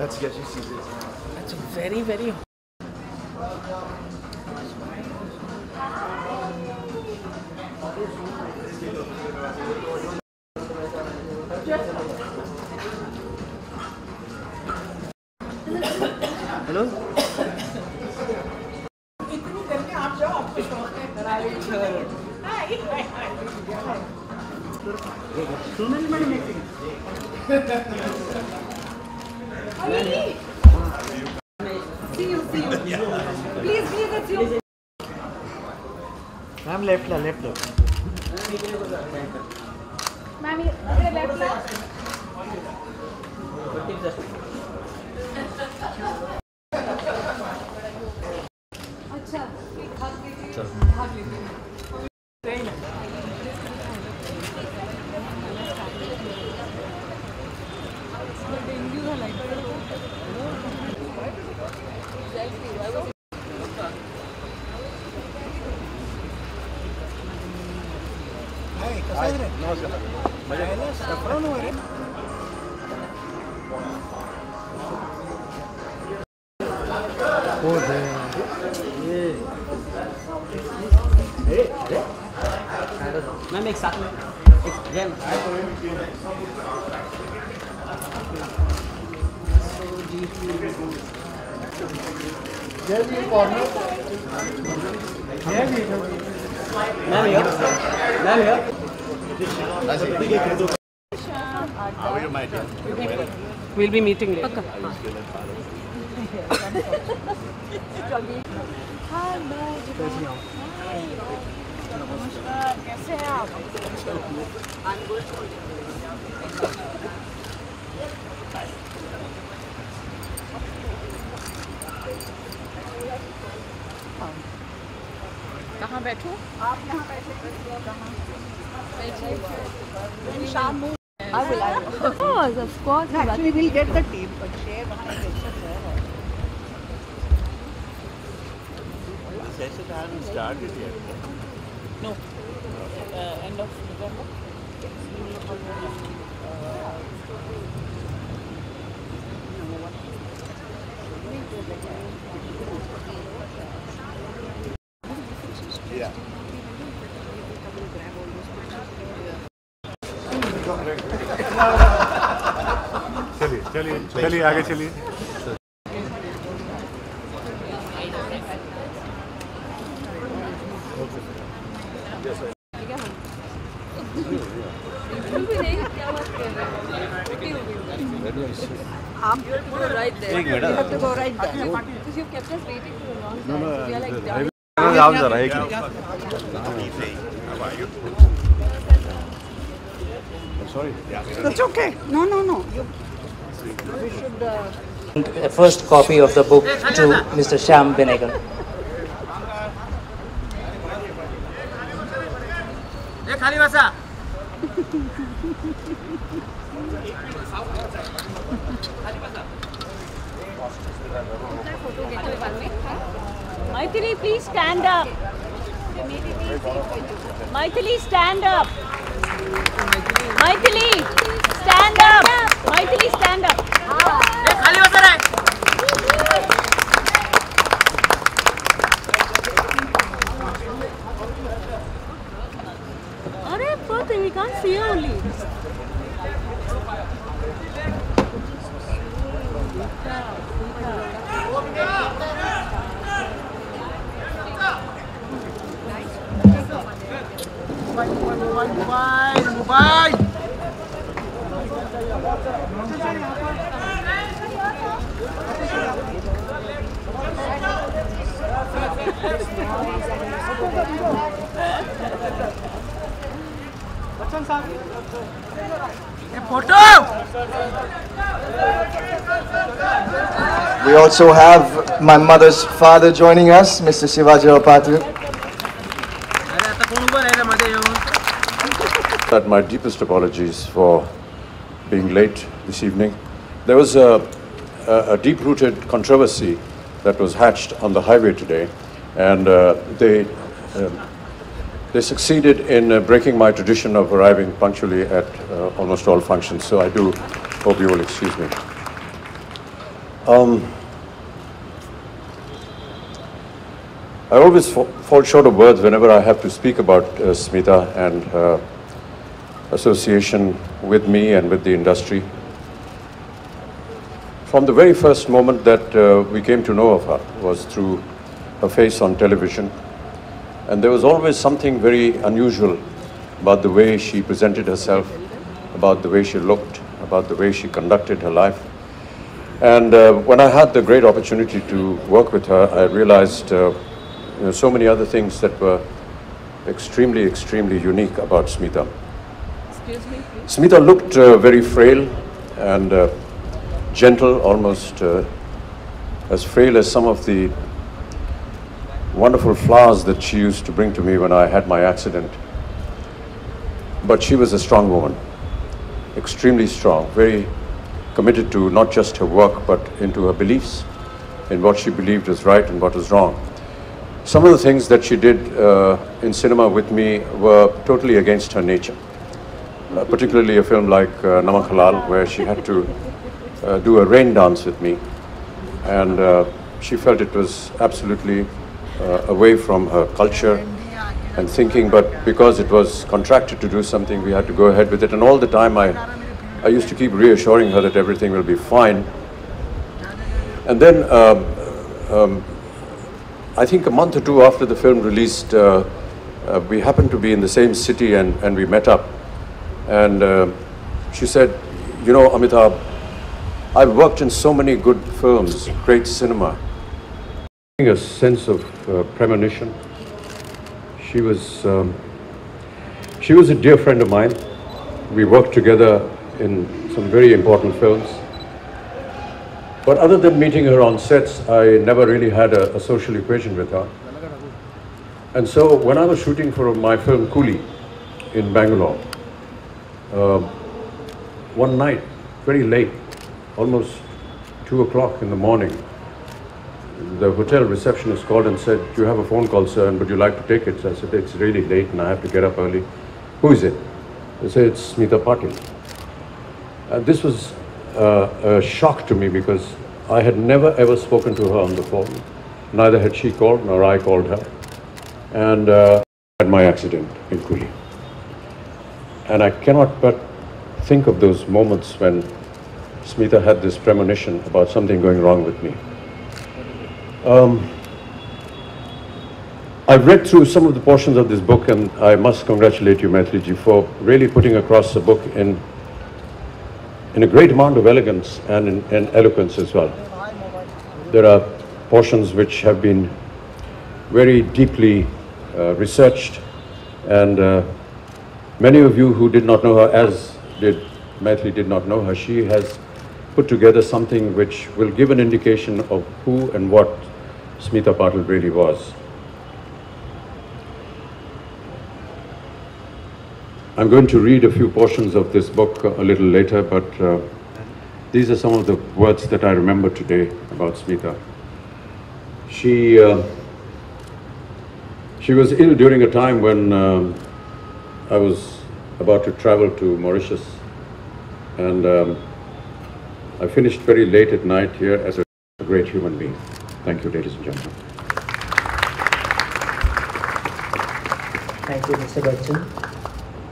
Let's get you seated. That's very, very. Hello? See you. Please, it's you. Ma'am, left. Ma'am, left. अच्छा, भाग लीजिए। Ma'am एक साथ में We'll be meeting later. नमस्कार, कैसे हैं आप? कहाँ बैठूं? आप यहाँ बैठे। शाम में I will. Of course. Actually, we'll get the team, but share behind it. The session hasn't started yet. No. End of November. Yeah. चलिए आगे चलिए एक मिनट जाओ जरा एक Sorry. That's okay. No. We should. A first copy of the book to Mr. Shyam Benegal. Maithili, please stand up. Maithili, stand up. Maithili, stand up. Maithili, stand up. Arey, Patil, we can't see you only. Mobile. We also have my mother's father joining us, Mr. Patil. My deepest apologies for being late this evening. There was a deep-rooted controversy that was hatched on the highway today, and they succeeded in breaking my tradition of arriving punctually at almost all functions, so I do hope you will excuse me. I always fall short of words whenever I have to speak about Smita and her association with me and with the industry. From the very first moment that we came to know of her was through her face on television. And there was always something very unusual about the way she presented herself, about the way she looked, about the way she conducted her life. And when I had the great opportunity to work with her, I realized so many other things that were extremely, extremely unique about Smita. Excuse me, please. Smita looked very frail and gentle, almost as frail as some of the wonderful flowers that she used to bring to me when I had my accident. But she was a strong woman, extremely strong, very committed to not just her work, but into her beliefs, in what she believed was right and what was wrong. Some of the things that she did in cinema with me were totally against her nature. Particularly a film like Namak Halal, where she had to do a rain dance with me. And she felt it was absolutely away from her culture and thinking, but because it was contracted to do something, we had to go ahead with it. And all the time I used to keep reassuring her that everything will be fine. And then I think a month or two after the film released, we happened to be in the same city and we met up. And she said, you know, Amitabh, I've worked in so many good films, great cinema. A sense of premonition. She was a dear friend of mine. We worked together in some very important films. But other than meeting her on sets, I never really had a social equation with her. And so when I was shooting for my film Coolie in Bangalore, one night, very late, almost 2 o'clock in the morning, the hotel receptionist called and said, "You have a phone call, sir, and would you like to take it?" So I said, "It's really late and I have to get up early." "Who is it?" They said, "It's Smita Patil." This was a shock to me because I had never ever spoken to her on the phone. Neither had she called nor I called her. And I had my accident in Coolie. And I cannot but think of those moments when Smita had this premonition about something going wrong with me. I've read through some of the portions of this book, and I must congratulate you, Maitri-ji, for really putting across the book in a great amount of elegance and in eloquence as well. There are portions which have been very deeply researched, and many of you who did not know her, as did Maitri did not know her, she has put together something which will give an indication of who and what Smita Patil really was. I'm going to read a few portions of this book a little later, but these are some of the words that I remember today about Smita. She was ill during a time when I was about to travel to Mauritius, and I finished very late at night here as a great human being. Thank you, ladies and gentlemen. Thank you, Mr. Bachchan.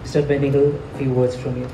Mr. Benigal, a few words from you.